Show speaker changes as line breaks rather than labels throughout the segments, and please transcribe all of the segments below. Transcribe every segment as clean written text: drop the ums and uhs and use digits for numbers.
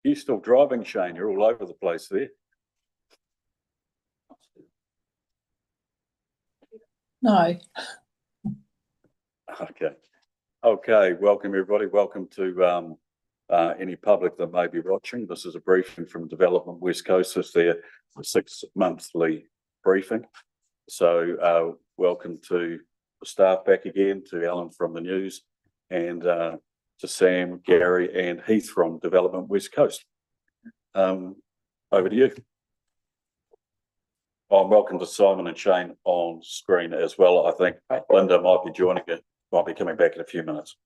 You still driving, Shane? You're all over the place there.
No.
Okay. Welcome everybody. Welcome to any public that may be watching. This is a briefing from Development West Coast. It's their 6-monthly briefing. So welcome to the staff back again, to Alan from the news, and to Sam, Gary and Heath from Development West Coast. Over to you. Oh, and welcome to Simon and Shane on screen as well. I think Linda might be joining it, might be coming back in a few minutes.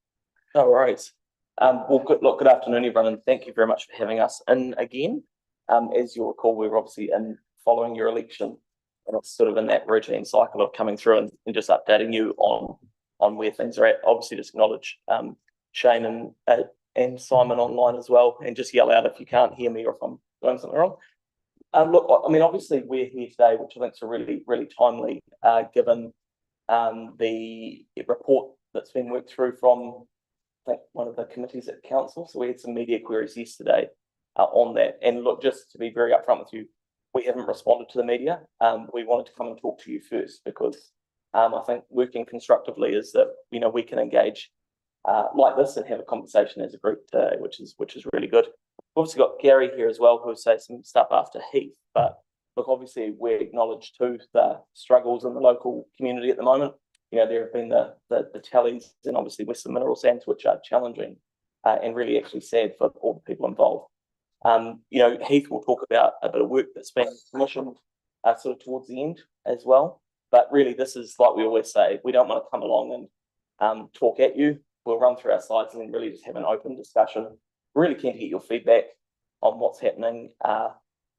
No worries. Well, good afternoon, everyone, and thank you very much for having us in again. As you'll recall, we were obviously in following your election, and it's sort of in that routine cycle of coming through and just updating you on where things are at. Obviously, just acknowledge Shane and Simon online as well, and just yell out if you can't hear me or if I'm doing something wrong. Look, I mean, obviously we're here today, which I think is a really, really timely, given the report that's been worked through from, I think, one of the committees at council. So we had some media queries yesterday on that. And look, just to be very upfront with you, we haven't responded to the media. We wanted to come and talk to you first because I think working constructively is that, you know, we can engage like this and have a conversation as a group today, which is really good. We've obviously got Gary here as well, who will say some stuff after Heath. But look, obviously we acknowledge too the struggles in the local community at the moment. You know, there have been the tallies and obviously Western Mineral Sands, which are challenging and really actually sad for all the people involved. You know, Heath will talk about a bit of work that's been commissioned sort of towards the end as well. But really, this is like we always say, we don't want to come along and talk at you. We'll run through our slides and then really just have an open discussion. Really keen to get your feedback on what's happening,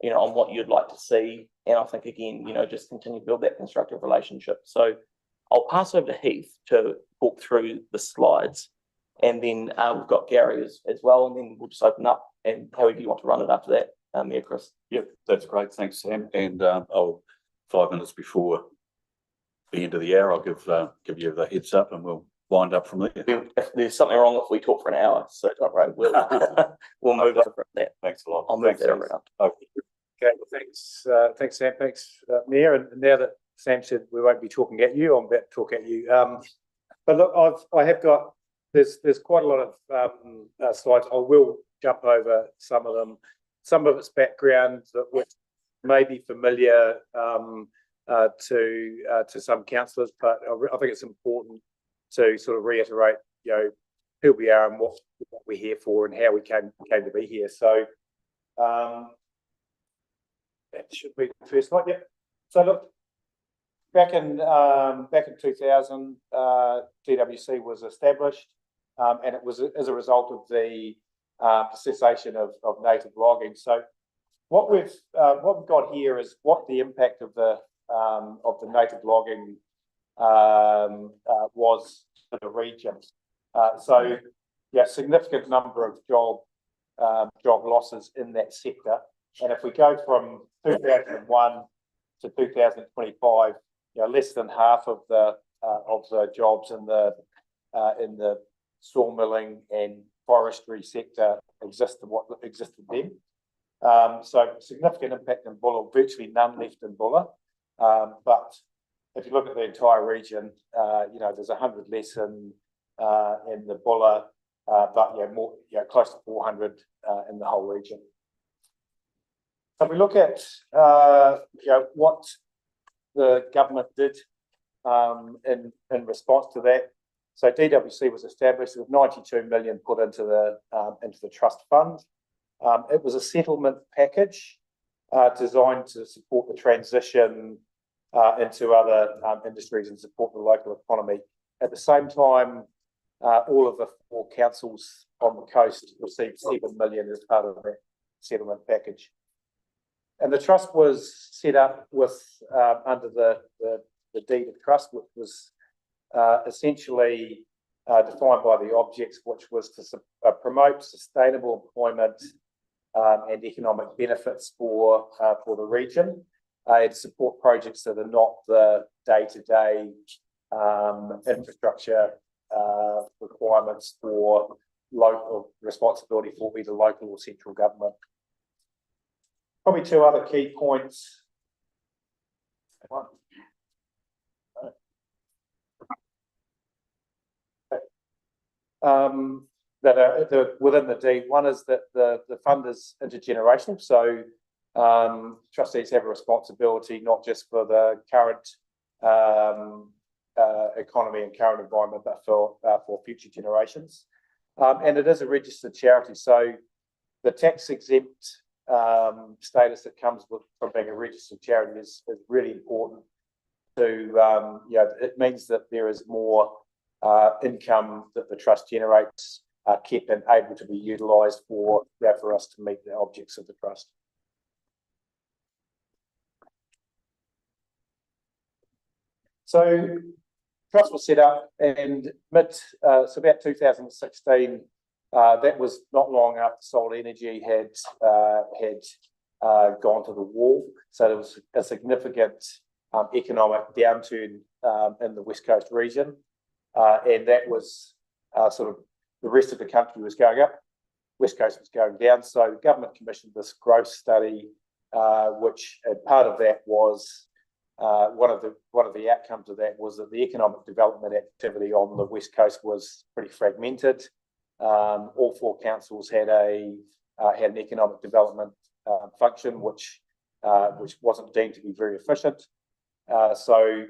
you know, on what you'd like to see. And I think, again, you know, just continue to build that constructive relationship. So I'll pass over to Heath to walk through the slides. And then we've got Gary as well. And then we'll just open up. And however you want to run it after that, yeah, Chris.
Yep, that's great. Thanks, Sam. And I'll 5 minutes before the end of the hour, I'll give you the heads up and we'll wind up from there.
If there's something wrong if we talk for an hour, so don't worry, we'll move over that.
Thanks a lot.
I'll move that around.
Okay,
well, thanks Sam, thanks Mayor. And now that Sam said we won't be talking at you, I'm about to talk at you. But look, I have got there's quite a lot of slides. I will jump over some of them. Some of its background which may be familiar to some councillors, but I think it's important to sort of reiterate, you know, who we are and what we're here for and how we came to be here. So that should be the first slide. Yeah. So look, back in 2000, DWC was established, and it was as a result of the cessation of native logging. So what we've got here is what the impact of the native logging was for the region. So yeah, significant number of job losses in that sector. And if we go from 2001 to 2025, you know, less than half of the jobs in the sawmilling and forestry sector existed then. So significant impact in Buller, virtually none left in Buller. But if you look at the entire region, you know, there's 100 less in the Buller, but yeah, more, yeah, close to 400 in the whole region. So if we look at you know, what the government did in response to that. So DWC was established with 92 million put into the trust fund. It was a settlement package designed to support the transition into other industries and support the local economy. At the same time, all of the 4 councils on the coast received 7 million as part of that settlement package. And the trust was set up with under the deed of trust, which was essentially defined by the objects, which was to promote sustainable employment and economic benefits for the region, and support projects that are not the day-to-day infrastructure requirements for local responsibility for either local or central government. Probably two other key points. That are within the deed. One is that the fund is intergenerational, so trustees have a responsibility not just for the current economy and current environment, but for future generations. And it is a registered charity, so the tax exempt status that comes from being a registered charity is really important. To it means that there is more income that the trust generates kept and able to be utilised for us to meet the objects of the trust. So trust was set up and so about 2016. That was not long after Solar Energy had gone to the wall. So there was a significant economic downturn in the West Coast region, and that was sort of the rest of the country was going up, West Coast was going down. So the government commissioned this growth study, which part of that was one of the outcomes of that was that the economic development activity on the West Coast was pretty fragmented. All four councils had an economic development function, which wasn't deemed to be very efficient. So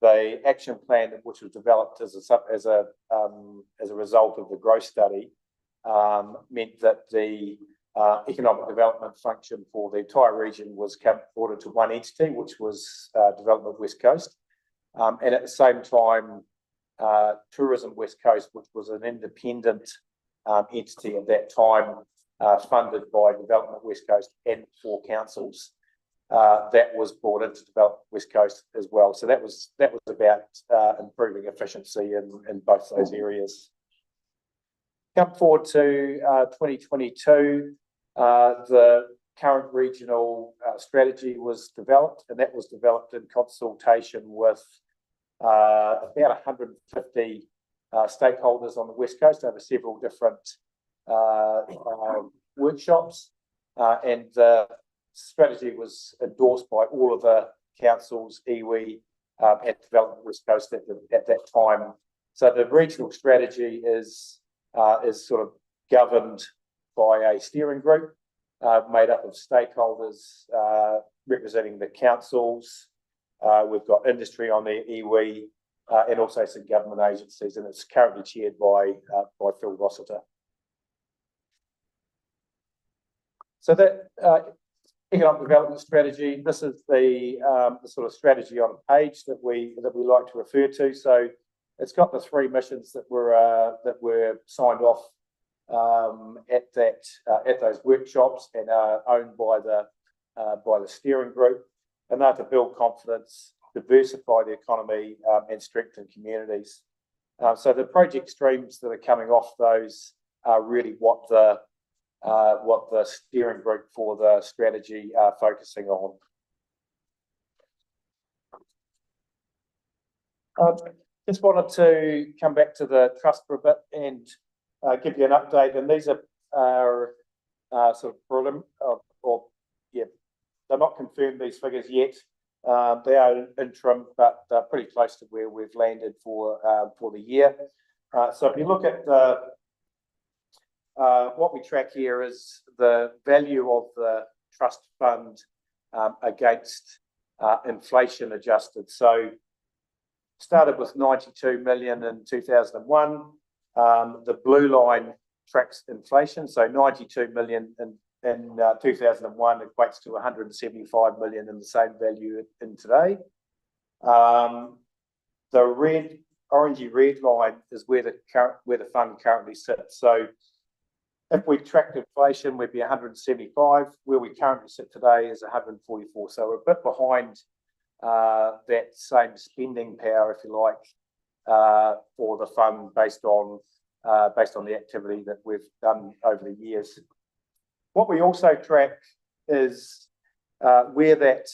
the action plan, which was developed as a result of the growth study, meant that the economic development function for the entire region was brought into one entity, which was Development West Coast, and at the same time, Tourism West Coast, which was an independent entity at that time, funded by Development West Coast and four councils. That was brought into Development West Coast as well. So that was about improving efficiency in both those areas. Come forward to 2022, the current regional strategy was developed, and that was developed in consultation with about 150 stakeholders on the West Coast over several different workshops, and the strategy was endorsed by all of the councils, iwi, at Development West Coast at that time. So the regional strategy is sort of governed by a steering group made up of stakeholders representing the councils. We've got industry on there, iwi, and also some government agencies, and it's currently chaired by Phil Rossiter. So that economic development strategy, this is the sort of strategy on a page that we like to refer to. So it's got the three missions that were signed off at those workshops and are owned by the steering group, and they're to build confidence, diversify the economy, and strengthen communities. So the project streams that are coming off those are really what the steering group for the strategy are focusing on. Just wanted to come back to the trust for a bit and give you an update. And these are sort of preliminary, they're not confirmed, these figures yet. They are interim, but they're pretty close to where we've landed for the year. So if you look at what we track here is the value of the trust fund against inflation adjusted. So started with 92 million in 2001. The blue line tracks inflation. So 92 million in 2001 equates to 175 million in the same value in today. The orangey red line is where the fund currently sits. So if we tracked inflation, we'd be 175. Where we currently sit today is 144. So we're a bit behind that same spending power, if you like, for the fund based on the activity that we've done over the years. What we also track is where that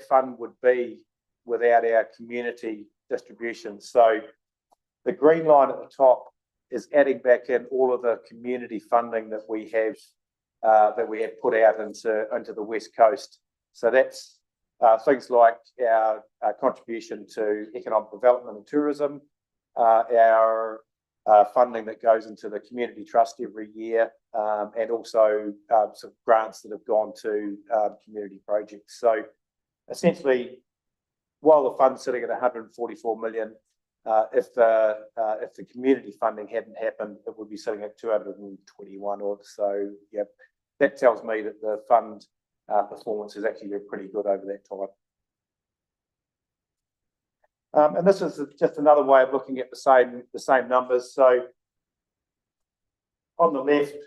fund would be without our community distribution. So the green line at the top is adding back in all of the community funding that we have put out into the West Coast. So that's things like our contribution to economic development and tourism, our funding that goes into the community trust every year, and also some grants that have gone to community projects. So essentially, while the fund's sitting at 144 million, if the community funding hadn't happened, it would be sitting at 221 or so. Yeah, that tells me that the fund performance has actually been pretty good over that time. And this is just another way of looking at the same numbers. So on the left,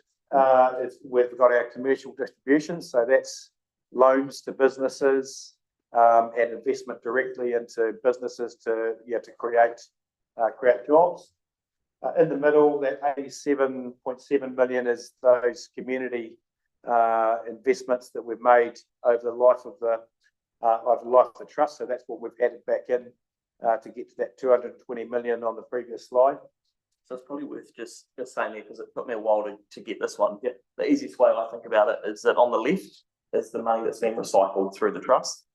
we've got our commercial distributions. So that's loans to businesses and investment directly into businesses to create jobs. In the middle, that 87.7 million is those community investments that we've made over the life of the trust. So that's what we've added back in to get to that 220 million on the previous slide.
So it's probably worth just saying there, because it took me a while to get this one. Yeah. The easiest way I think about it is that on the left is the money that's been recycled through the trust.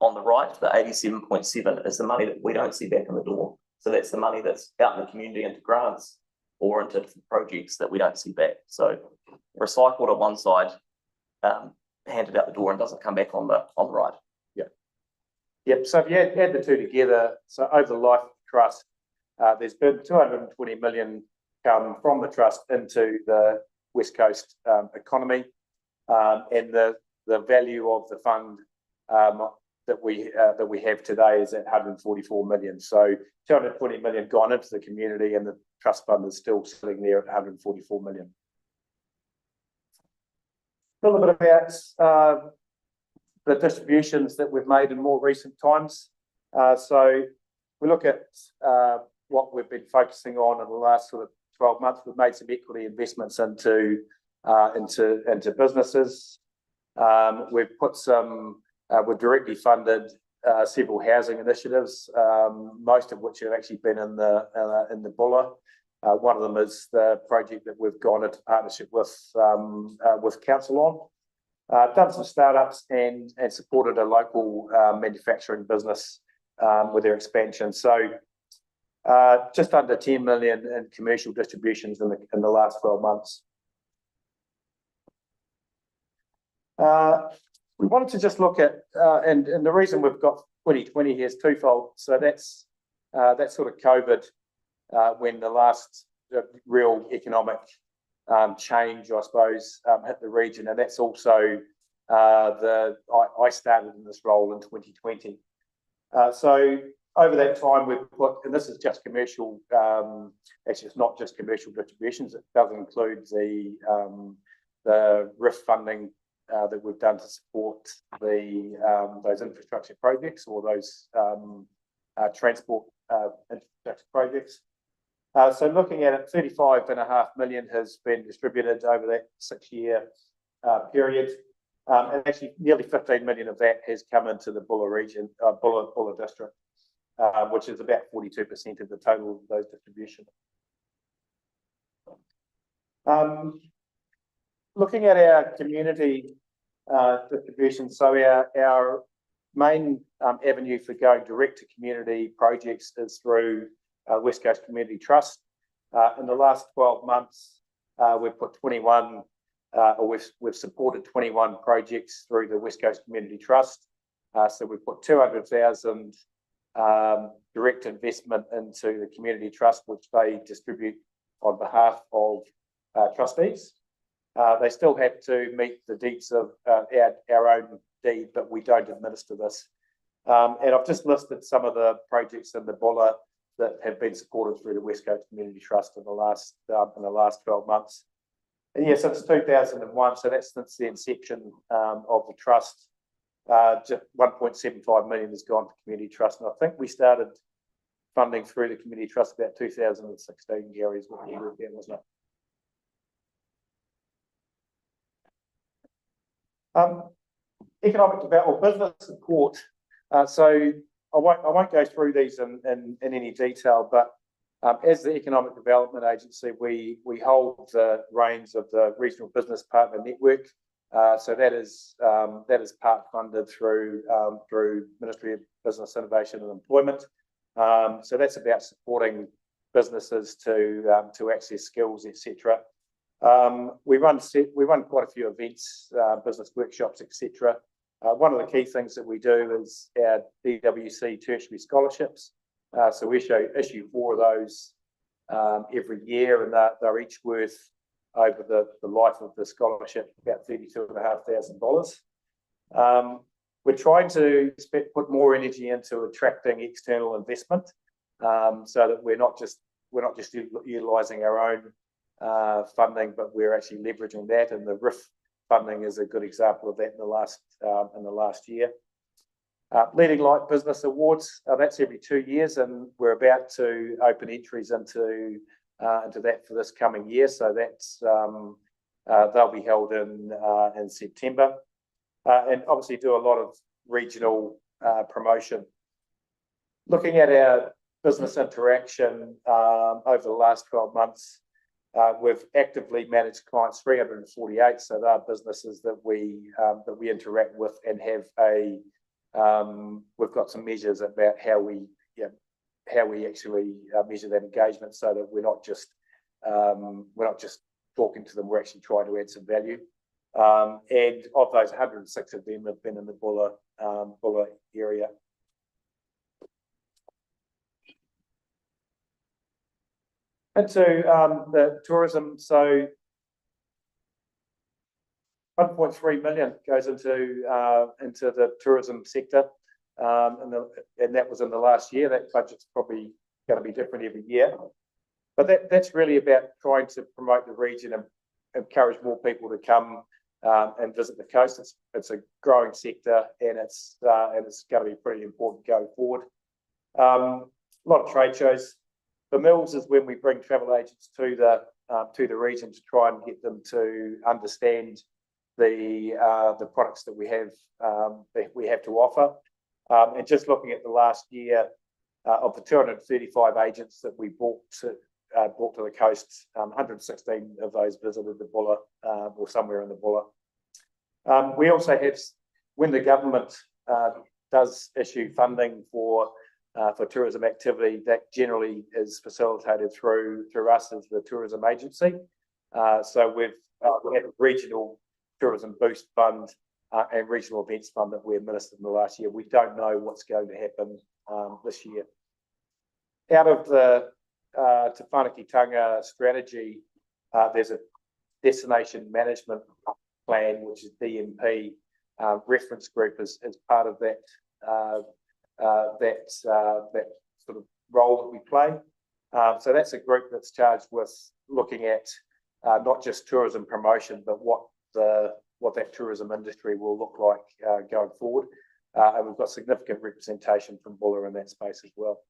On the right, the 87.7 is the money that we don't see back in the door. So that's the money that's out in the community into grants or into different projects that we don't see back. So recycled on one side, handed out the door and doesn't come back on the right.
Yep. So if you add the two together, so over the life of the trust, there's been 220 million come from the trust into the West Coast economy, and the value of the fund that we have today is at 144 million. So 220 million gone into the community, and the trust fund is still sitting there at 144 million. A little bit about the distributions that we've made in more recent times. So we look at what we've been focusing on in the last sort of 12 months. We've made some equity investments into businesses. We've put we've directly funded several housing initiatives, most of which have actually been in the Buller. One of them is the project that we've gone into partnership with council on. Done some startups and supported a local manufacturing business with their expansion. So just under 10 million in commercial distributions in the last 12 months. We wanted to just look at, and the reason we've got 2020 here is twofold. So that's sort of COVID, when the last real economic change, I suppose, hit the region, and that's also I started in this role in 2020. So over that time, we've put, and this is just commercial. Actually, it's not just commercial distributions. It does include the RIF funding that we've done to support those infrastructure projects or those transport infrastructure projects. So looking at it, 35.5 million has been distributed over that 6-year period. And actually nearly 15 million of that has come into the Buller region, Buller district, which is about 42% of the total of those distributions. Looking at our community distribution, so our main avenue for going direct to community projects is through West Coast Community Trust. In the last 12 months, we've put 21, or we've supported 21 projects through the West Coast Community Trust. So we've put 200,000 direct investment into the Community Trust, which they distribute on behalf of trustees. They still have to meet the deeds of our own deed, but we don't administer this. And I've just listed some of the projects in the Buller that have been supported through the West Coast Community Trust in the last 12 months. And yes, since 2001, so that's since the inception of the trust, just 1.75 million has gone to Community Trust. And I think we started funding through the Community Trust about 2016, Gary, is what you were again, wasn't it? Economic development, business support. So I won't go through these in any detail, but As the Economic Development Agency, we hold the reins of the Regional Business Partner Network. So that is part funded through Ministry of Business, Innovation and Employment. So that's about supporting businesses to access skills, etc. We run quite a few events, business workshops, etc. One of the key things that we do is our DWC tertiary scholarships. So we issue 4 of those every year, and they're each worth, over the life of the scholarship, about $32,500. We're trying to put more energy into attracting external investment, so that we're not just utilising our own funding, but we're actually leveraging that. And the RIF funding is a good example of that in the last year. Leading Light Business Awards, that's every 2 years, and we're about to open entries into that for this coming year. So that's they'll be held in September, and obviously do a lot of regional promotion. Looking at our business interaction over the last 12 months, we've actively managed clients 348. So they are businesses that we interact with and have we've got some measures about how we actually measure that engagement, so that we're not just talking to them, we're actually trying to add some value. And of those, 106 of them have been in the Buller area. Into the tourism, so 1.3 million goes into the tourism sector, and that was in the last year. That budget's probably going to be different every year, but that's really about trying to promote the region and encourage more people to come and visit the coast. It's a growing sector, and it's going to be pretty important going forward. A lot of trade shows. The mills is when we bring travel agents to the region to try and get them to understand the products that we have to offer. And just looking at the last year, of the 235 agents that we brought to the coast, 116 of those visited the Buller or somewhere in the Buller. We also have, when the government does issue funding for tourism activity, that generally is facilitated through us as the tourism agency. So we have a regional tourism boost fund and regional events fund that we administered in the last year. We don't know what's going to happen this year. Out of the Te Whanaketanga strategy, there's a destination management plan, which is DMP. Reference group is part of that sort of role that we play. So that's a group that's charged with looking at not just tourism promotion, but what that tourism industry will look like going forward. And we've got significant representation from Buller in that space as well.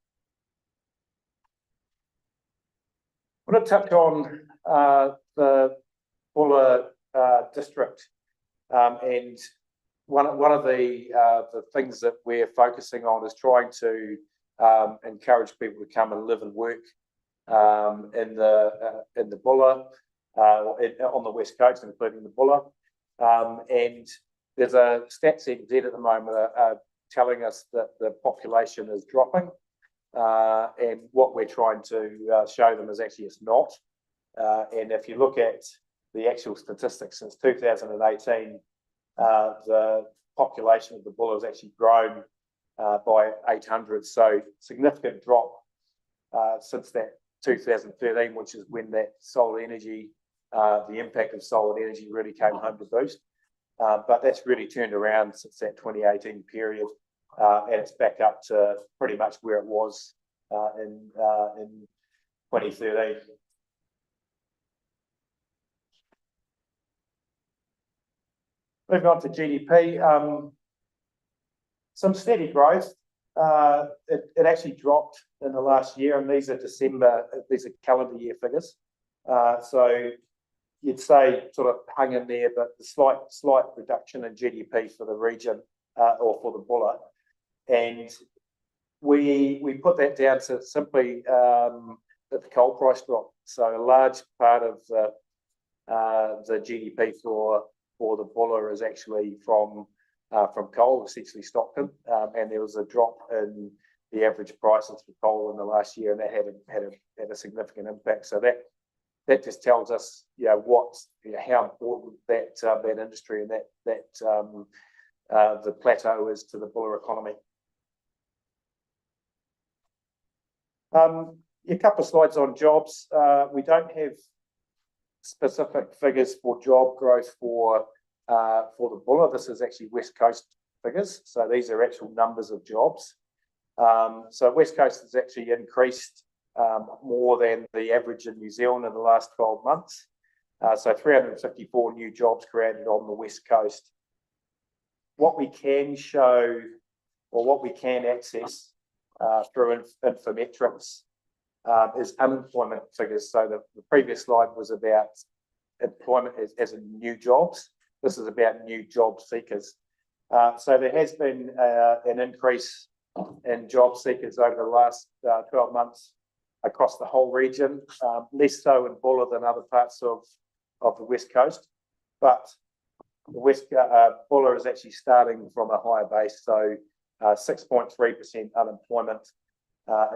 I want to touch on the Buller district, and one of the things that we're focusing on is trying to encourage people to come and live and work in the Buller, on the West Coast, including the Buller. And there's a Stats NZ at the moment telling us that the population is dropping, and what we're trying to show them is actually it's not. And if you look at the actual statistics since 2018, the population of the Buller has actually grown by 800. So significant drop since that 2013, which is when that solar energy, the impact of solar energy really came home to boost. But that's really turned around since that 2018 period, and it's back up to pretty much where it was in 2013. Moving on to GDP, some steady growth. It actually dropped in the last year, and these are calendar year figures. So you'd say sort of hung in there, but the slight reduction in GDP for the region or for the Buller. And we put that down to simply the coal price drop. So a large part of the GDP for the Buller is actually from coal, essentially Stockton, and there was a drop in the average prices for coal in the last year, and that had a significant impact. So that just tells us, how important that industry and that the plateau is to the Buller economy. A couple of slides on jobs. We don't have specific figures for job growth for the Buller. This is actually West Coast figures, so these are actual numbers of jobs. So West Coast has actually increased more than the average in New Zealand in the last 12 months. So 354 new jobs created on the West Coast. What we can show, or what we can access through Infometrics, is unemployment figures. So the previous slide was about employment as in new jobs. This is about new job seekers. So there has been an increase in job seekers over the last 12 months across the whole region, less so in Buller than other parts of the West Coast. But the Buller is actually starting from a higher base, so 6.3% unemployment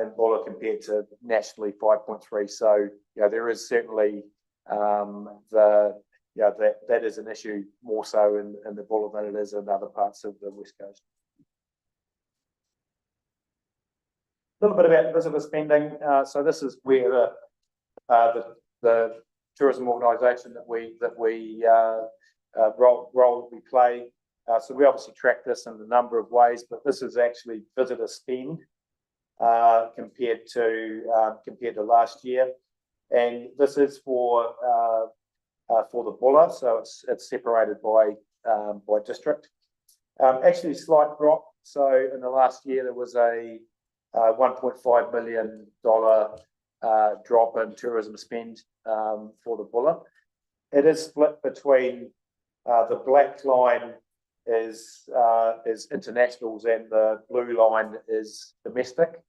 in Buller compared to nationally 5.3%. So there is certainly that is an issue more so in the Buller than it is in other parts of the West Coast. A little bit about visitor spending. So this is where the tourism organisation that we role we play. So we obviously track this in a number of ways, but this is actually visitor spend compared to last year, and this is for the Buller. So it's separated by district. Actually, a slight drop. So in the last year, there was a $1.5 million drop in tourism spend for the Buller. It is split between the black line is internationals and the blue line is domestic.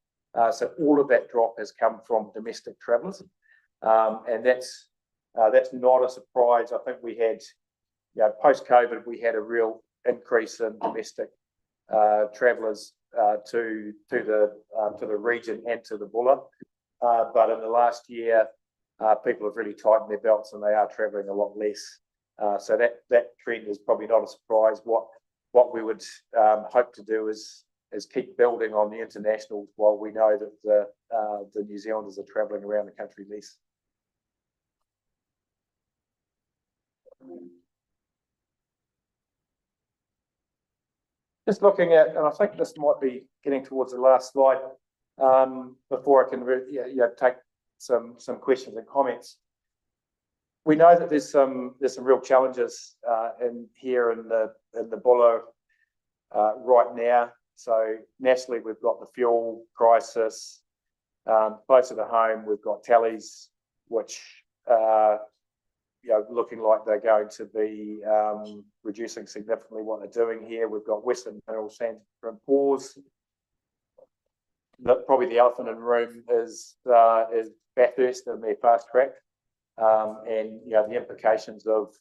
So all of that drop has come from domestic travellers, and that's not a surprise. I think we had, post-COVID, we had a real increase in domestic travellers to the region and to the Buller, but in the last year, people have really tightened their belts and they are travelling a lot less. So that trend is probably not a surprise. What we would hope to do is keep building on the internationals while we know that the New Zealanders are travelling around the country less. Just looking at, and I think this might be getting towards the last slide before I can take some questions and comments. We know that there's some real challenges in the Buller right now. So nationally, we've got the fuel crisis. Closer to home, we've got tallies, which looking like they're going to be reducing significantly what they're doing here. We've got Western Mineral Sands in pause. Probably the elephant in the room is Bathurst and their fast track, and the implications of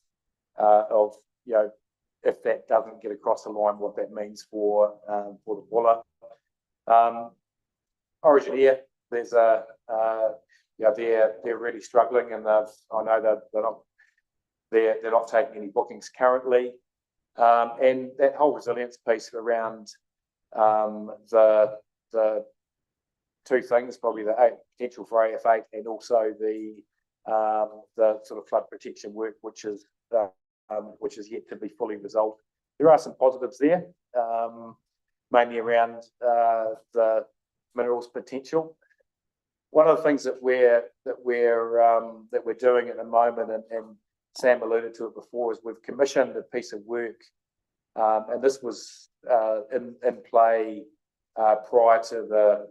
if that doesn't get across the line, what that means for the Buller. Origin Air, there's they're really struggling, and I know they're not taking any bookings currently, and that whole resilience piece around the two things, probably the potential for AF8 and also the sort of flood protection work, which is yet to be fully resolved. There are some positives there, mainly around the minerals potential. One of the things that we're doing at the moment, and Sam alluded to it before, is we've commissioned a piece of work, and this was in play prior to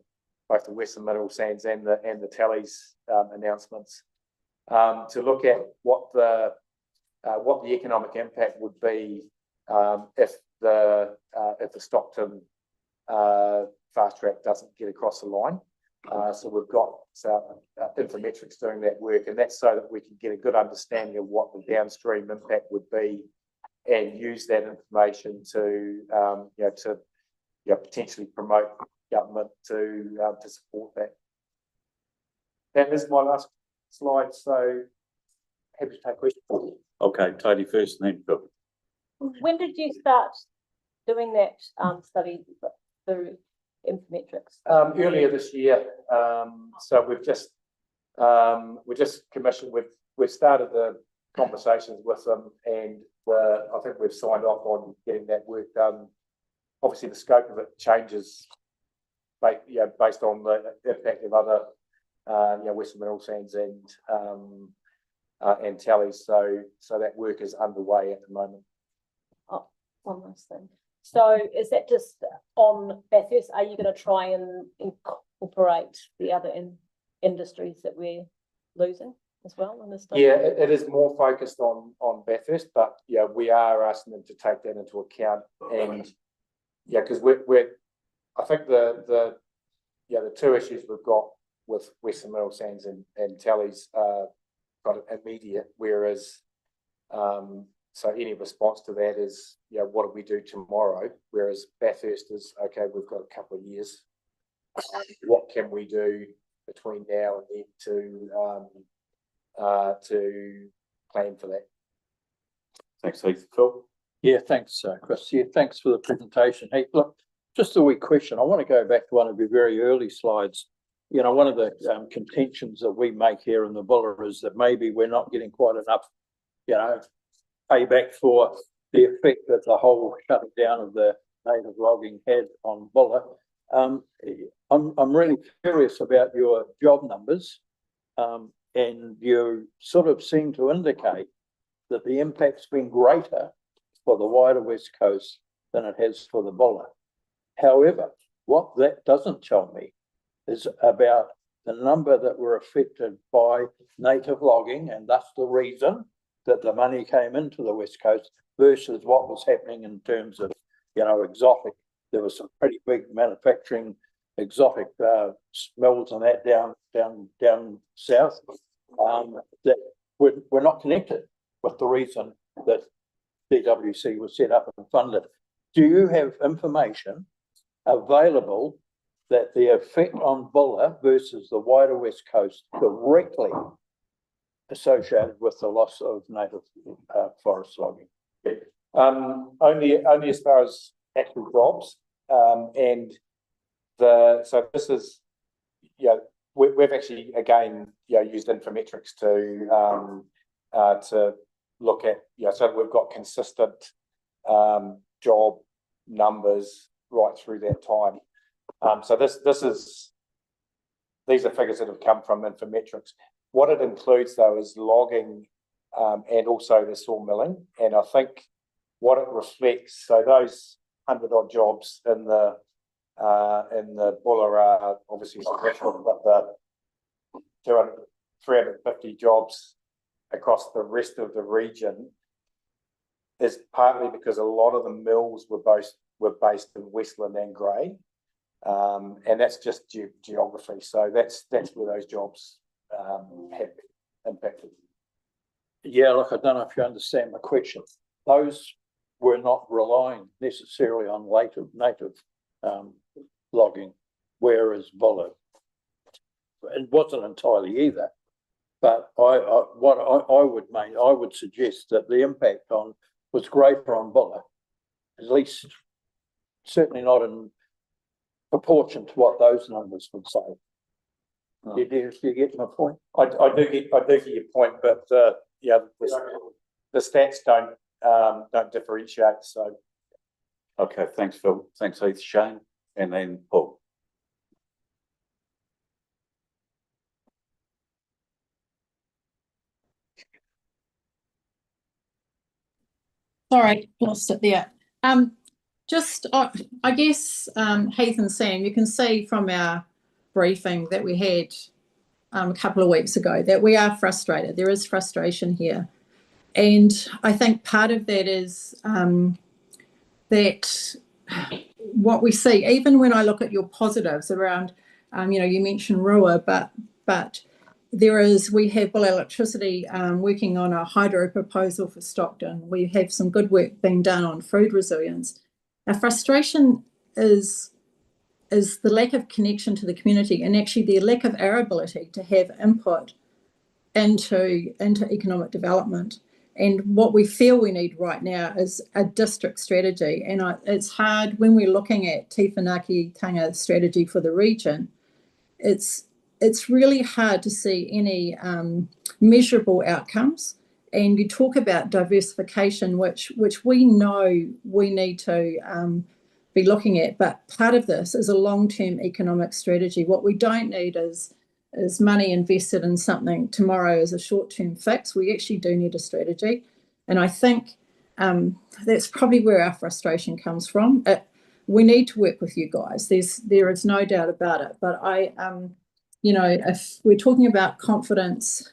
both the Western Mineral Sands and the tallies announcements, to look at what the economic impact would be if the Stockton fast track doesn't get across the line. So we've got Infometrics doing that work, and that's so that we can get a good understanding of what the downstream impact would be, and use that information to potentially promote government to support that. That is my last slide, so happy to take questions.
Okay, Tony first and then Phil.
When did you start doing that study through Infometrics?
Earlier this year, so we've just commissioned. We've started the conversations with them, and I think we've signed off on getting that work done. Obviously, the scope of it changes, based on the impact of other, Western Mineral Sands and tallies. So that work is underway at the moment.
Oh, one last thing. So is that just on Bathurst? Are you going to try and incorporate the other industries that we're losing as well in this study?
Yeah, it is more focused on Bathurst, but we are asking them to take that into account, and because I think the two issues we've got with Western Mineral Sands and tallies are kind of immediate, whereas so any response to that is, what do we do tomorrow? Whereas Bathurst is, okay, we've got a couple of years. What can we do between now and then to plan for that?
Thanks, Heath. Phil?
Yeah, thanks, Chris. Yeah, thanks for the presentation. Hey, look, just a wee question. I want to go back to one of your very early slides. One of the contentions that we make here in the Buller is that maybe we're not getting quite enough, payback for the effect that the whole shutting down of the native logging had on Buller. I'm really curious about your job numbers, and you sort of seem to indicate that the impact's been greater for the wider West Coast than it has for the Buller. However, what that doesn't tell me is about the number that were affected by native logging, and thus the reason that the money came into the West Coast versus what was happening in terms of, exotic. There was some pretty big manufacturing exotic mills and that down south that were not connected with the reason that DWC was set up and funded. Do you have information available that the effect on Buller versus the wider West Coast directly associated with the loss of native forest logging?
Only as far as actual jobs, and so this is, we've actually again used Infometrics to look at, so we've got consistent job numbers right through that time. So these are figures that have come from Infometrics. What it includes though is logging and also the sawmilling, and I think what it reflects, so those 100-odd jobs in the Buller are obviously significant, but the 350 jobs across the rest of the region is partly because a lot of the mills were based in Westland and Grey, and that's just geography. So that's where those jobs have impacted.
Yeah, look, I don't know if you understand my question. Those were not relying necessarily on native logging, whereas Buller, it wasn't entirely either. But I would suggest that the impact was greater on Buller, at least certainly not in proportion to what those numbers would say. Do you get my point?
I do get your point, but the stats don't differentiate. So,
Okay, thanks, Phil. Thanks, Heath. Shane, and then Paul.
Sorry, lost it there. I guess, Heath and Sam, you can see from our briefing that we had a couple of weeks ago that we are frustrated. There is frustration here. And I think part of that is that what we see, even when I look at your positives around You mentioned Rua, but we have Bull Electricity working on a hydro proposal for Stockton. We have some good work being done on food resilience. Our frustration is the lack of connection to the community, and actually the lack of our ability to have input into economic development. And what we feel we need right now is a district strategy. And it's hard when we're looking at Te Whanaketanga strategy for the region. It's really hard to see any measurable outcomes. And you talk about diversification, which we know we need to be looking at. But part of this is a long-term economic strategy. What we don't need is money invested in something tomorrow as a short-term fix. We actually do need a strategy. And I think that's probably where our frustration comes from. We need to work with you guys. There is no doubt about it. But if we're talking about confidence,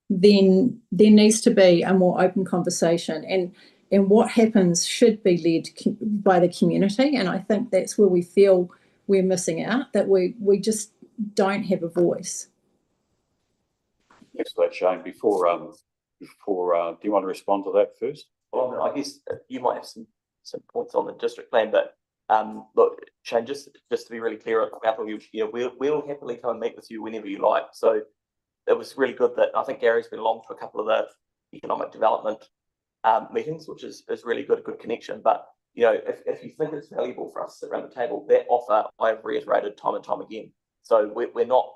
then there needs to be a more open conversation. And what happens should be led by the community. And I think that's where we feel we're missing out, that we just don't have a voice.
Thanks for that, Shane. Before do you want to respond to that first?
Well, I guess you might have some points on the district plan, but look, Shane, just to be really clear about we'll happily come and meet with you whenever you like. So it was really good that I think Gary's been along to a couple of the economic development meetings, which is really good connection. But if you think it's valuable for us to sit around the table, that offer I've reiterated time and time again. So we're not,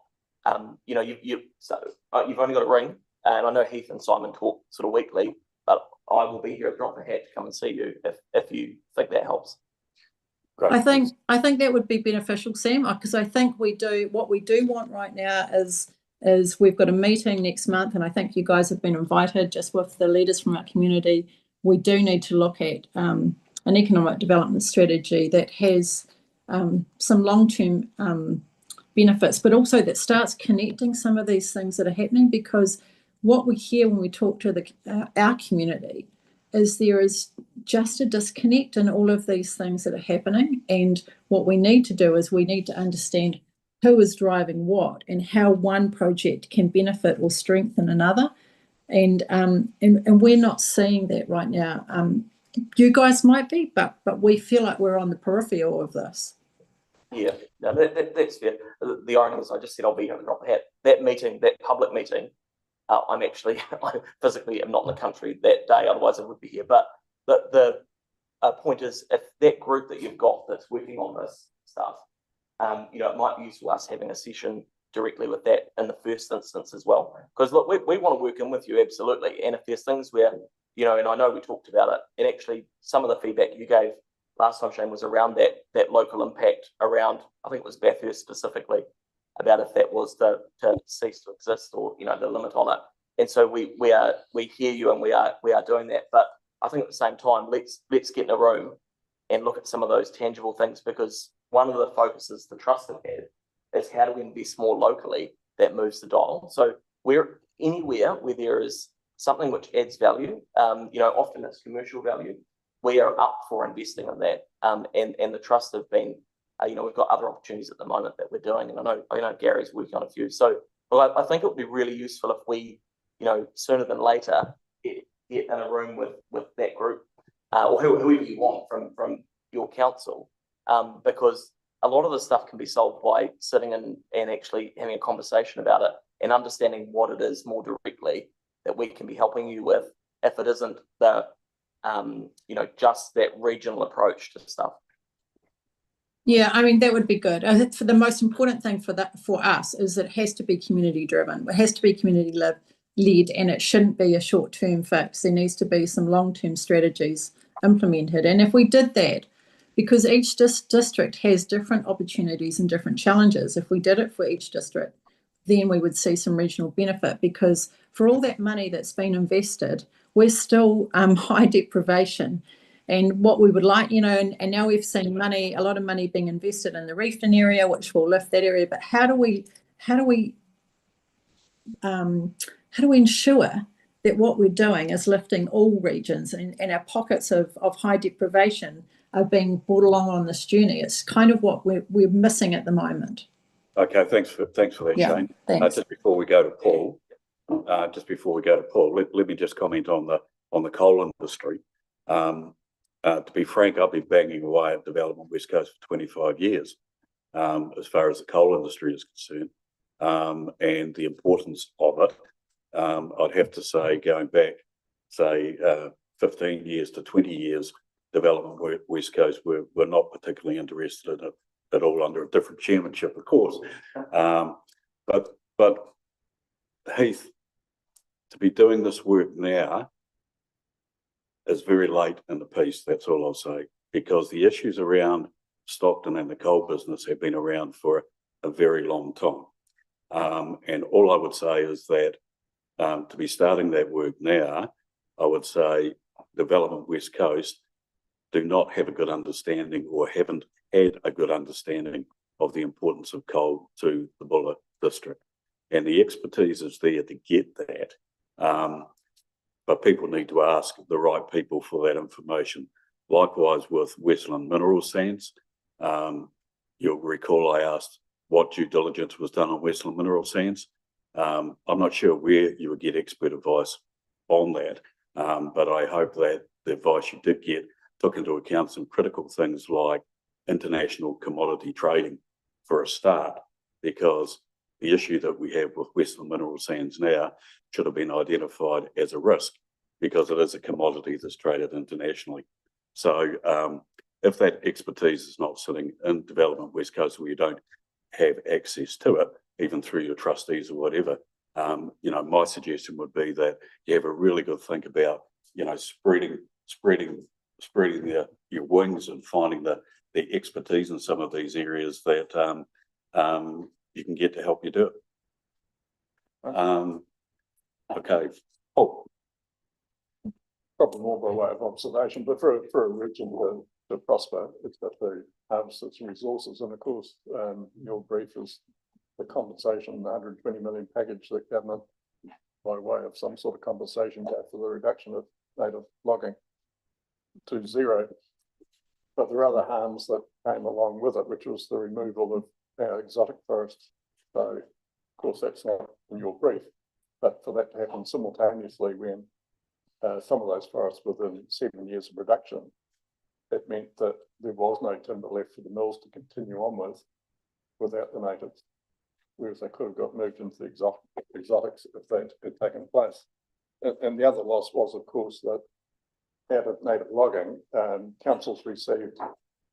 you've only got a ring, and I know Heath and Simon talk sort of weekly, but I will be here at drop of a hat to come and see you if you think that helps.
Great.
I think that would be beneficial, Sam, because I think what we do want right now is we've got a meeting next month, and I think you guys have been invited just with the leaders from our community. We do need to look at an economic development strategy that has some long-term benefits, but also that starts connecting some of these things that are happening, because what we hear when we talk to our community is there is just a disconnect in all of these things that are happening. And what we need to do is we need to understand who is driving what and how one project can benefit or strengthen another. And we're not seeing that right now. You guys might be, but we feel like we're on the periphery of this.
Yeah, no, that's fair. The irony is I just said I'll be here at drop of a hat. That meeting, that public meeting, I physically am not in the country that day, otherwise I would be here. But the point is, if that group that you've got that's working on this stuff, it might be useful us having a session directly with that in the first instance as well. Because look, we want to work in with you, absolutely. And if there's things where, and I know we talked about it, and actually some of the feedback you gave last time, Shane, was around that local impact around, I think it was Bathurst specifically, about if that was to cease to exist or, the limit on it. And so we hear you, and we are doing that. But I think at the same time, let's get in a room and look at some of those tangible things, because one of the focuses the trust have had is how do we invest more locally that moves the dial. So we're anywhere where there is something which adds value, often it's commercial value, we are up for investing in that. And the trust have been, we've got other opportunities at the moment that we're doing, and I know Gary's working on a few. So well, I think it would be really useful if we, sooner than later, get in a room with that group, or whoever you want from your council, because a lot of the stuff can be solved by sitting and actually having a conversation about it and understanding what it is more directly that we can be helping you with, if it isn't the just that regional approach to stuff.
Yeah, I mean, that would be good. I think for the most important thing for us is it has to be community driven. It has to be community led, and it shouldn't be a short-term fix. There needs to be some long-term strategies implemented. And if we did that, because each district has different opportunities and different challenges, if we did it for each district, then we would see some regional benefit, because for all that money that's been invested, we're still high deprivation. And what we would like, and now we've seen a lot of money being invested in the Reefton area, which will lift that area. But how do we ensure that what we're doing is lifting all regions, and our pockets of high deprivation are being brought along on this journey? It's kind of what we're missing at the moment.
Okay, thanks for that,
Yeah,
Shane.
thanks.
Just before we go to Paul, let me just comment on the coal industry. To be frank, I've been banging away at Development West Coast for 25 years, as far as the coal industry is concerned, and the importance of it. I'd have to say, going back, 15 years to 20 years, Development West Coast were not particularly interested in it at all, under a different chairmanship, of course. But Heath, to be doing this work now is very late in the piece, that's all I'll say, because the issues around Stockton and the coal business have been around for a very long time. And all I would say is that to be starting that work now, I would say Development West Coast do not have a good understanding, or haven't had a good understanding, of the importance of coal to the Buller district. And the expertise is there to get that. But people need to ask the right people for that information. Likewise with Westland Mineral Sands. You'll recall I asked what due diligence was done on Westland Mineral Sands. I'm not sure where you would get expert advice on that, but I hope that the advice you did get took into account some critical things like international commodity trading for a start, because the issue that we have with Westland Mineral Sands now should have been identified as a risk, because it is a commodity that's traded internationally. So if that expertise is not sitting in Development West Coast, where you don't have access to it, even through your trustees or whatever, my suggestion would be that you have a really good think about, spreading your wings and finding the expertise in some of these areas that you can get to help you do it. Okay. Oh,
Probably more by way of observation, but for a region to prosper, it's got to harvest its resources. And of course, your brief is the compensation, the 120 million package that government, by way of some sort of compensation, go for the reduction of native logging to zero. But there are other harms that came along with it, which was the removal of our exotic forests. So, of course, that's not in your brief, but for that to happen simultaneously when some of those forests within 7 years of reduction, it meant that there was no timber left for the mills to continue on with without the natives, whereas they could have got moved into the exotics if that had taken place. And the other loss was, of course, that out of native logging, councils received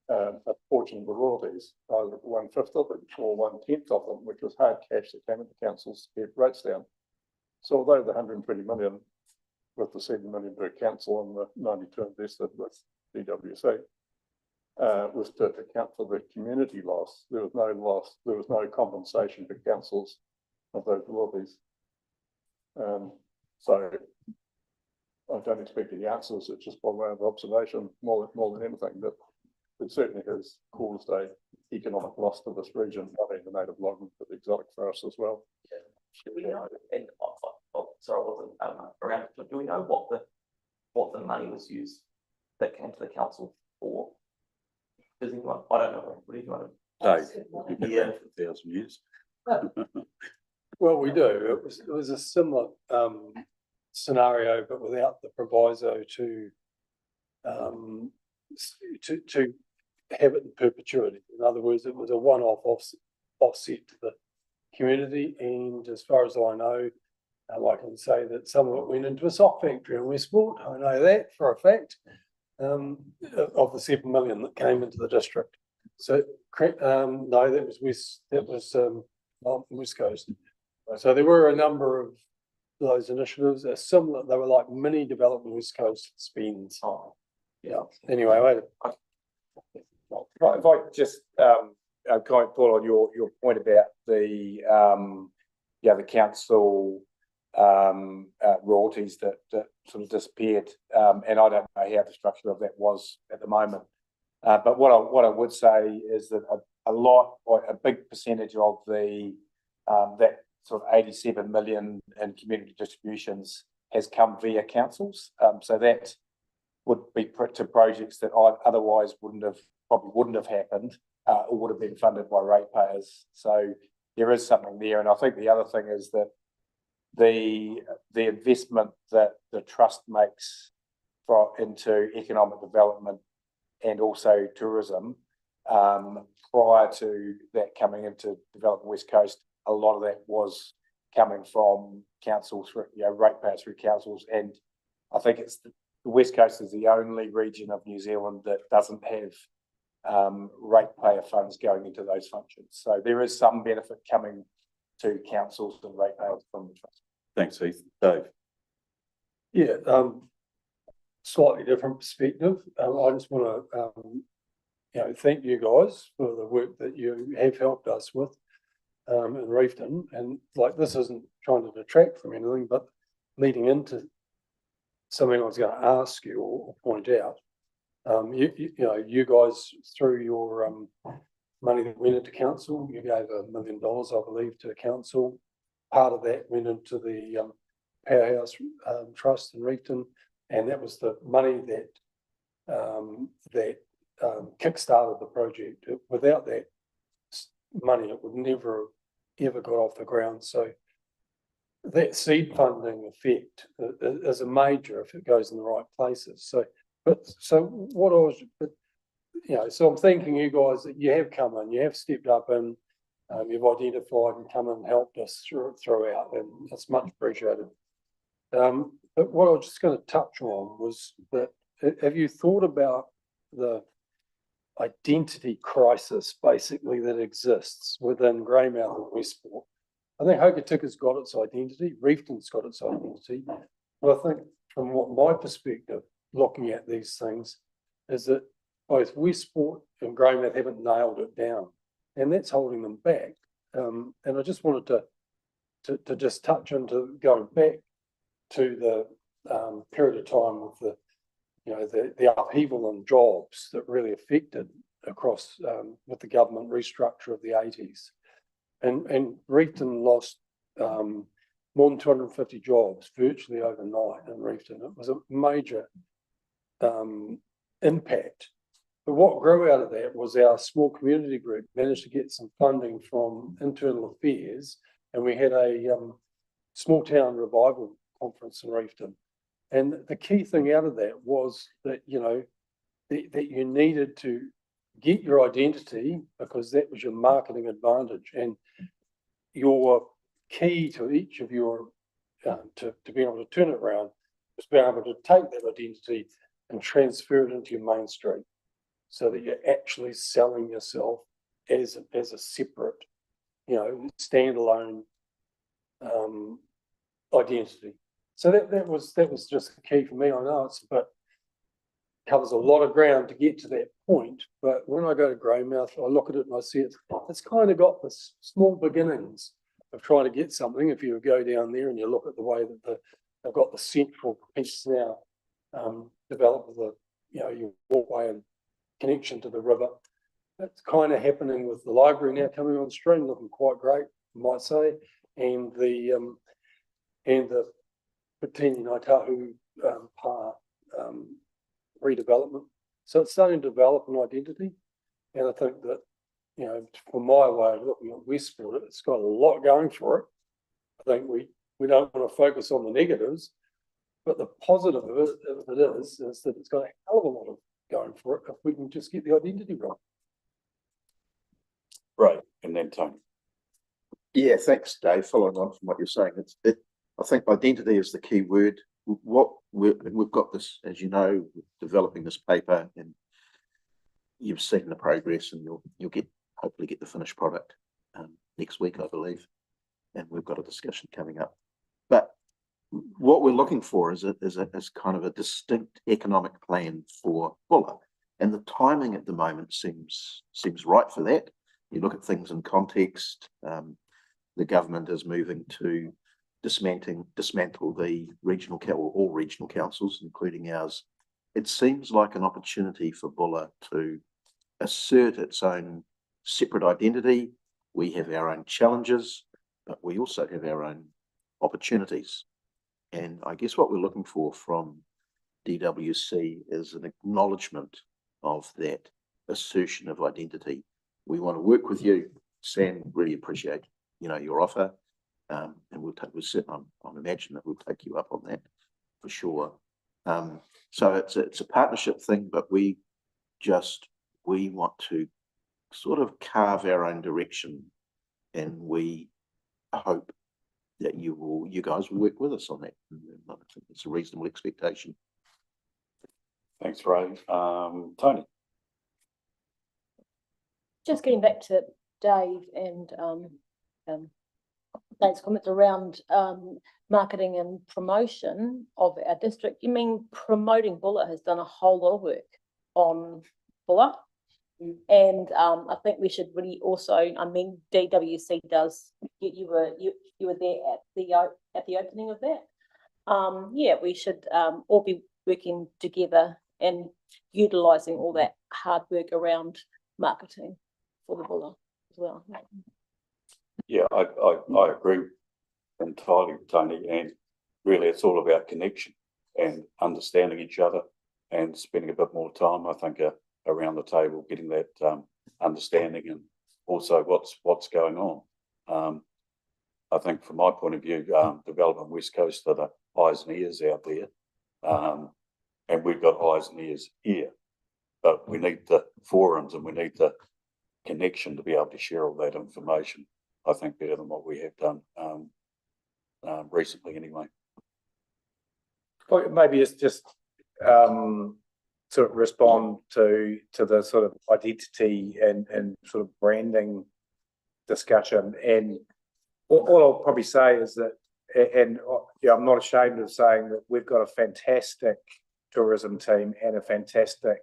a portion of the royalties, either 1/5 of it or 1/10 of them, which was hard cash that came into councils to keep rates down. So although the 120 million with the 7 million per council and the 92 invested with DWC was to account for the community loss, there was no loss, there was no compensation for councils of those royalties. So I don't expect any answers, it's just by way of observation more than anything, but it certainly has caused a economic loss to this region, not only the native logging, but the exotic forests as well.
Do we know, and sorry, I wasn't around, but do we know what the money was used that came to the council for? Does anyone, I don't know, what do you know?
you've been around for 1,000 years.
Well, we do. It was a similar scenario, but without the proviso to have it in perpetuity. In other words, it was a one-off offset to the community. And as far as I know, I can say that some of it went into a sock factory in Westport. I know that for a fact, of the 7 million that came into the district. So no, that was West Coast. So there were a number of those initiatives are similar. They were like mini Development West Coast spends.
Oh,
Yeah. Anyway,
If I just comment, Paul, on your point about the council royalties that sort of disappeared, and I don't know how the structure of that was at the moment. But what I would say is that a big percentage of the that sort of 87 million in community distributions has come via councils. So that would be to projects that otherwise probably wouldn't have happened it would have been funded by ratepayers. So there is something there. And I think the other thing is that the investment that the trust makes into economic development and also tourism, prior to that coming into developing West Coast, a lot of that was coming from councils, ratepayers through councils. And I think it's the West Coast is the only region of New Zealand that doesn't have ratepayer funds going into those functions. So there is some benefit coming to councils and ratepayers from the trust.
Thanks, Heath. Dave?
Yeah, slightly different perspective. I just want to, thank you guys for the work that you have helped us with in Reefton. And like, this isn't trying to detract from anything, but leading into something I was going to ask you or point out. You guys, through your money that went into council, you gave $1 million, I believe, to council. Part of that went into the Powerhouse Trust in Reefton, and that was the money that kick-started the project. Without that money, it would never ever got off the ground. So that seed funding effect is a major if it goes in the right places. So I'm thanking you guys that you have come in, you have stepped up and you've identified and come and helped us throughout, and that's much appreciated. But what I was just going to touch on was that, have you thought about the identity crisis basically that exists within Greymouth and Westport? I think Hokotika's got its identity, Reefton's got its identity, but I think from what my perspective, looking at these things, is that both Westport and Greymouth haven't nailed it down, and that's holding them back. And I just wanted to just touch into going back to the period of time with the upheaval in jobs that really affected across with the government restructure of the 80s. And Reefton lost more than 250 jobs virtually overnight in Reefton. It was a major impact. But what grew out of that was our small community group managed to get some funding from Internal Affairs, and we had a small town revival conference in Reefton. And the key thing out of that was that, that you needed to get your identity, because that was your marketing advantage, and your key to each of your to be able to turn it around was being able to take that identity and transfer it into your main street, so that you're actually selling yourself as a separate, standalone identity. So that was just the key for me. I know covers a lot of ground to get to that point, but when I go to Greymouth, I look at it and I see it's kind of got this small beginnings of trying to get something. If you go down there and you look at the way that they've got the central piece now developed with your walkway and connection to the river. That's kind of happening with the library now coming on stream, looking quite great, I might say, and the Pitini Ngaitahu redevelopment. So it's starting to develop an identity, and I think that, for my way of looking at Westport, it's got a lot going for it. I think we don't want to focus on the negatives, but the positive of it is that it's got a hell of a lot of going for it if we can just get the identity right.
Right, and then Tony.
Yeah, thanks, Dave. Following on from what you're saying, I think identity is the key word. We've got this, as you know, developing this paper, and you've seen the progress, and you'll hopefully get the finished product next week, I believe, and we've got a discussion coming up. But what we're looking for is kind of a distinct economic plan for Buller, and the timing at the moment seems right for that. You look at things in context. The government is moving to dismantle the all regional councils, including ours. It seems like an opportunity for Buller to assert its own separate identity. We have our own challenges, but we also have our own opportunities. And I guess what we're looking for from DWC is an acknowledgement of that assertion of identity we want to work with you. Sam, really appreciate, your offer. And I'm imagine that we'll take you up on that for sure. So it's a partnership thing, but we want to sort of carve our own direction, and we hope that you guys will work with us on that. I think it's a reasonable expectation.
Thanks, Ray. Tony?
Just getting back to Dave and Dave's comments around marketing and promotion of our district. You mean promoting Buller has done a whole lot of work on Buller? And I think we should really also, DWC does, you were there at the opening of that. Yeah, we should all be working together and utilising all that hard work around marketing for the Buller as well.
Yeah, I agree entirely, Tony, and really it's all about connection and understanding each other and spending a bit more time, I think, around the table, getting that understanding and also what's going on. I think from my point of view, Development West Coast are the eyes and ears out there, and we've got eyes and ears here, but we need the forums and we need the connection to be able to share all that information, I think, better than what we have done recently anyway.
Well, maybe it's just sort of respond to the sort of identity and sort of branding discussion. And all I'll probably say is that, I'm not ashamed of saying that we've got a fantastic tourism team and a fantastic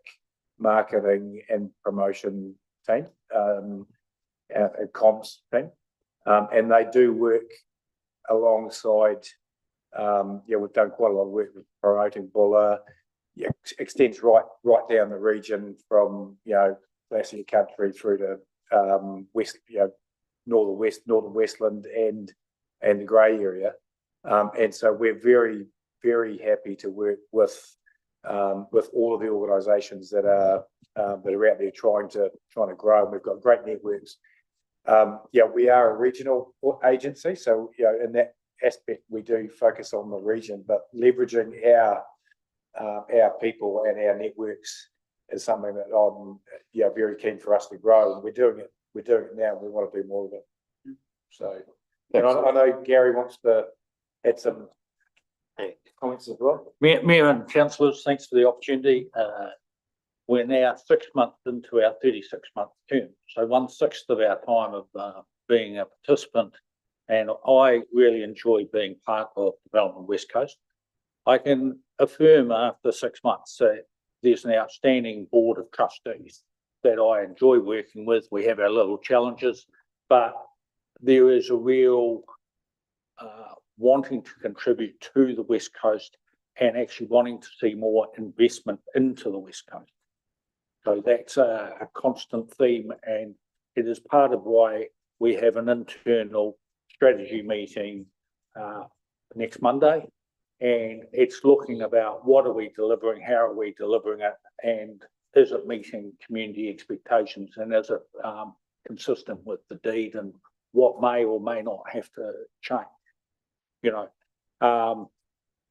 marketing and promotion team, a comms team, and they do work alongside. We've done quite a lot of work with promoting Buller. Extends right down the region from Glacier Country through to west, northern Westland and the Grey area, and so we're very, very happy to work with all of the organisations that are out there trying to grow. And we've got great networks. We are a regional agency, so in that aspect we do focus on the region, but leveraging our people and our networks is something that I'm very keen for us to grow, and we're doing it now, and we want to do more of it. So, and I know Gary wants to add some comments as well.
Mayor and councillors, thanks for the opportunity. We're now 6 months into our 36-month term, so 1/6 of our time of being a participant, and I really enjoy being part of Development West Coast. I can affirm after 6 months that there's an outstanding board of trustees that I enjoy working with. We have our little challenges, but there is a real wanting to contribute to the West Coast and actually wanting to see more investment into the West Coast. So that's a constant theme, and it is part of why we have an internal strategy meeting next Monday. And it's looking about what are we delivering, how are we delivering it, and is it meeting community expectations, and is it consistent with the deed, and what may or may not have to change.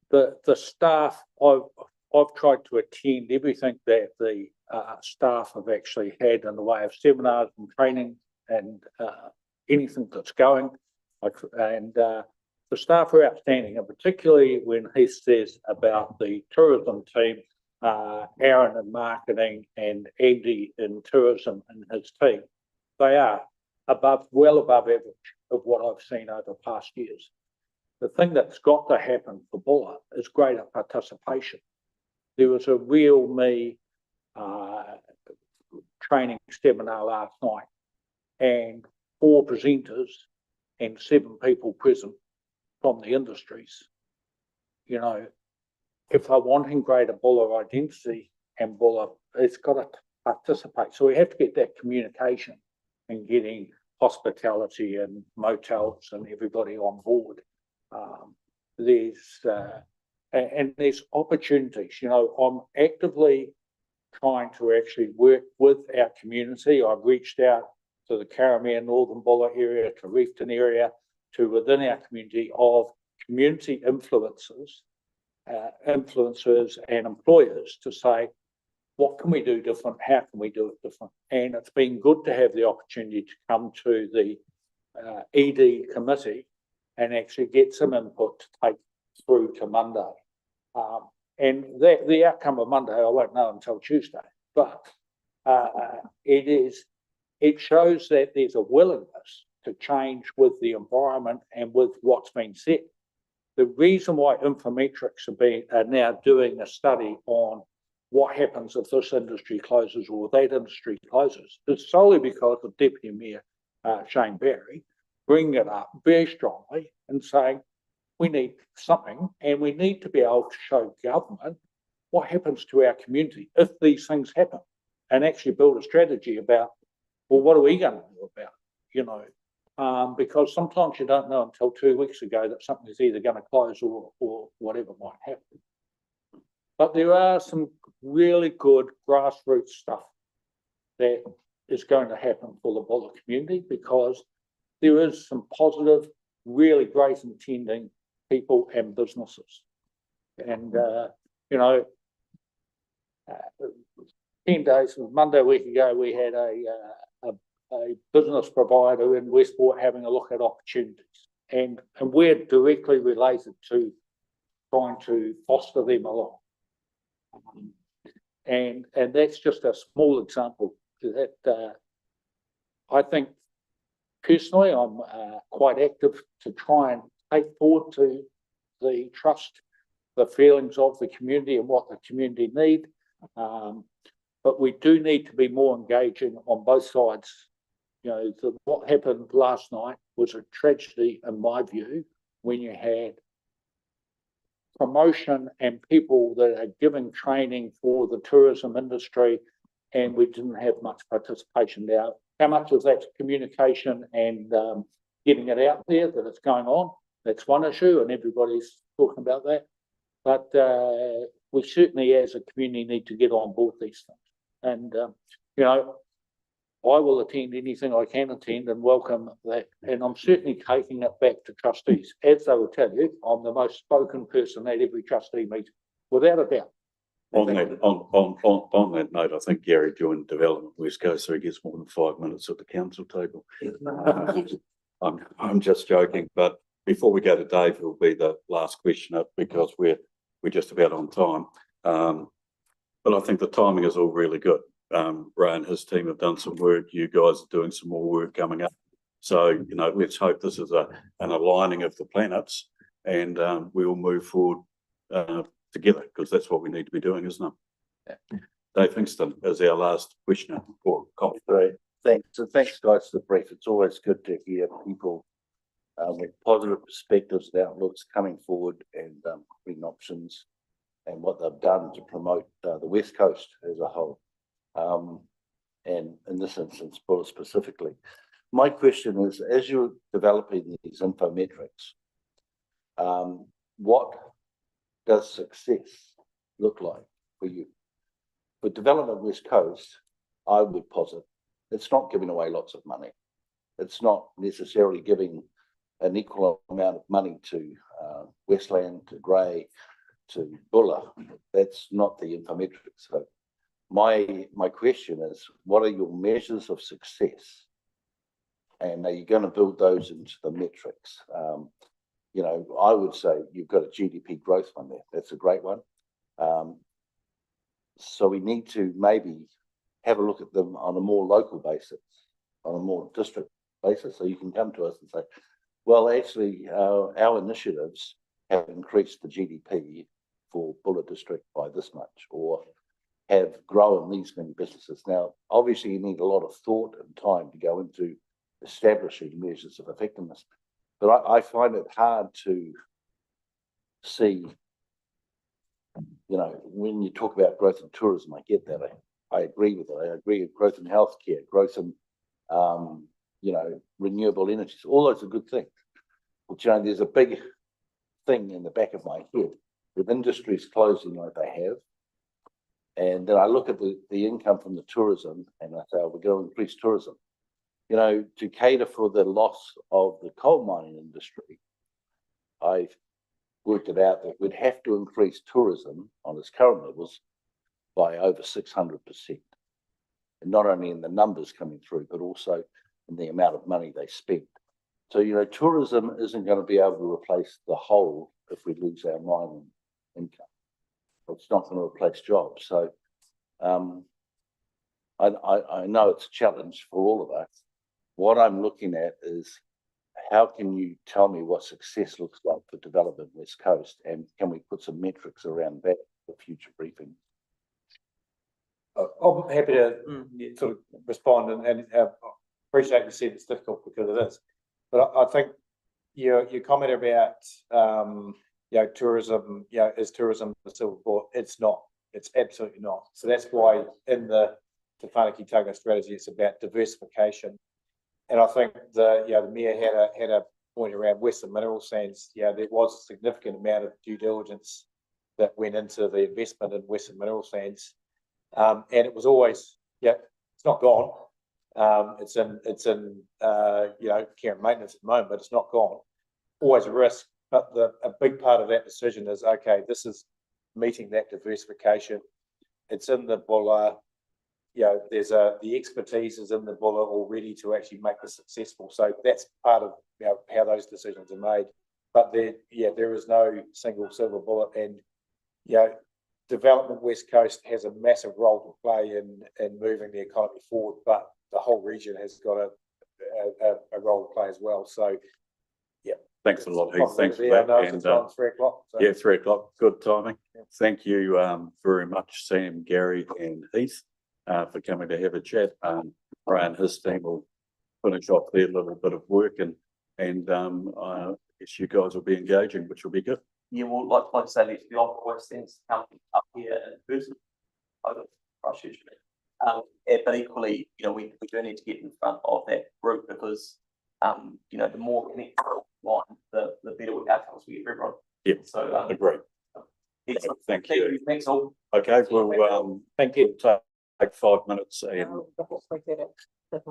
The staff, I've tried to attend everything that the staff have actually had in the way of seminars and training and anything that's going, the staff are outstanding, and particularly when he says about the tourism team, Aaron in marketing and Andy in tourism and his team, they are well above average of what I've seen over past years. The thing that's got to happen for Buller is greater participation. There was a real training seminar last night, and 4 presenters and 7 people present from the industries. If they're wanting greater Buller identity and Buller, it's got to participate. So we have to get that communication and getting hospitality and motels and everybody on board. There's opportunities. I'm actively trying to actually work with our community. I've reached out to the Karamea Northern Buller area, to Reefton area, to within our community of community influencers and employers to say, what can we do different? How can we do it different? And it's been good to have the opportunity to come to the ED committee and actually get some input to take through to Monday. And the outcome of Monday, I won't know until Tuesday, but it shows that there's a willingness to change with the environment and with what's been said. The reason why Infometrics are now doing a study on what happens if this industry closes or that industry closes is solely because of Deputy Mayor Shane Barry bringing it up very strongly and saying we need something, and we need to be able to show government what happens to our community if these things happen, and actually build a strategy about, well, what are we going to do about it, because sometimes you don't know until 2 weeks ago that something is either going to close or whatever might happen. But there are some really good grassroots stuff that is going to happen for the Buller community, because there is some positive, really great intending people and businesses. And, 10 days, Monday, a week ago, we had a business provider in Westport having a look at opportunities. And we're directly related to trying to foster them along. And that's just a small example that I think personally I'm quite active to try and take forward to the trust, the feelings of the community and what the community need. But we do need to be more engaging on both sides. What happened last night was a tragedy in my view, when you had promotion and people that are giving training for the tourism industry, and we didn't have much participation now. How much of that's communication and getting it out there that it's going on? That's one issue, and everybody's talking about that. But we certainly, as a community, need to get on board these things. And I will attend anything I can attend and welcome that. And I'm certainly taking it back to trustees. As they will tell you, I'm the most spoken person at every trustee meeting, without a doubt.
On that note, I think Gary joined Development West Coast, so he gets more than 5 minutes at the council table. I'm just joking, but before we go to Dave, it will be the last question up, because we're just about on time. But I think the timing is all really good. Ray and his team have done some work. You guys are doing some more work coming up. So, let's hope this is an aligning of the planets, and we will move forward together, because that's what we need to be doing, isn't it? Yeah. Dave Hingston is our last questioner for comment.
Great, thanks. And thanks, guys, for the brief. It's always good to hear people with positive perspectives and outlooks coming forward and bring options and what they've done to promote the West Coast as a whole. And in this instance, Buller specifically. My question is, as you're developing these infometrics, what does success look like for you? For Development West Coast, I would posit it's not giving away lots of money. It's not necessarily giving an equal amount of money to Westland, to Grey, to Buller. That's not the infometrics. So my question is, what are your measures of success? And are you going to build those into the metrics? I would say you've got a GDP growth one there. That's a great one. So we need to maybe have a look at them on a more local basis, on a more district basis. So you can come to us and say, well, actually, our initiatives have increased the GDP for Buller District by this much, or have grown these many businesses. Now, obviously, you need a lot of thought and time to go into establishing measures of effectiveness. But I find it hard to see, when you talk about growth in tourism, I get that. I agree with it. I agree with growth in healthcare, growth in, renewable energies. All those are good things. But, there's a big thing in the back of my head with industries closing like they have. And then I look at the income from the tourism and I say, oh, we're going to increase tourism. you know, to cater for the loss of the coal mining industry, I've worked it out that we'd have to increase tourism on its current levels by over 600%. And not only in the numbers coming through, but also in the amount of money they spend. So, you know, tourism isn't going to be able to replace the whole if we lose our mining income. It's not going to replace jobs. So I know it's a challenge for all of us. What I'm looking at is how can you tell me what success looks like for development West Coast, and can we put some metrics around that for future briefing?
I'm happy to sort of respond and appreciate you said it's difficult because it is. But I think your comment about you know, tourism, you know, is tourism the silver bullet? It's not. It's absolutely not. So that's why in the Te Whanaki Taga strategy, it's about diversification. And I think the mayor had a point around Western Mineral Sands. Yeah, there was a significant amount of due diligence that went into the investment in Western Mineral Sands. And it was always, it's not gone. It's in you know, care and maintenance at the moment, but it's not gone. Always a risk, but a big part of that decision is, okay, this is meeting that diversification. It's in the Buller. You know, there's the expertise is in the Buller already to actually make this successful. So that's part of, you know, how those decisions are made. But there is no single silver bullet, and you know, Development West Coast has a massive role to play in moving the economy forward, but the whole region has got a role to play as well. So, yeah.
Thanks a lot, Heath. Thanks for
I
that.
know
And
it's on 3 o'clock. So.
yeah, 3 o'clock. Good timing. Thank you very much, Sam, Gary, and Heath, for coming to have a chat. Brian, his team will finish off their little bit of work, and I guess you guys will be engaging, which will be good.
Yeah, well, like I say, let's be off West End's come up here in person. But equally, you know, we do need to get in front of that group because, you know, the more connected line, the better outcomes we get for everyone.
Yeah,
so
agree.
Excellent.
Thank you.
Thanks all.
Okay, well,
Thank you.
we'll take 5 minutes and 3:30. If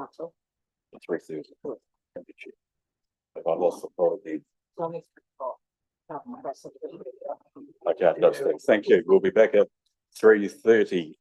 I lost the thought again. Okay, that's it. Thank you. We'll be back at 3:30.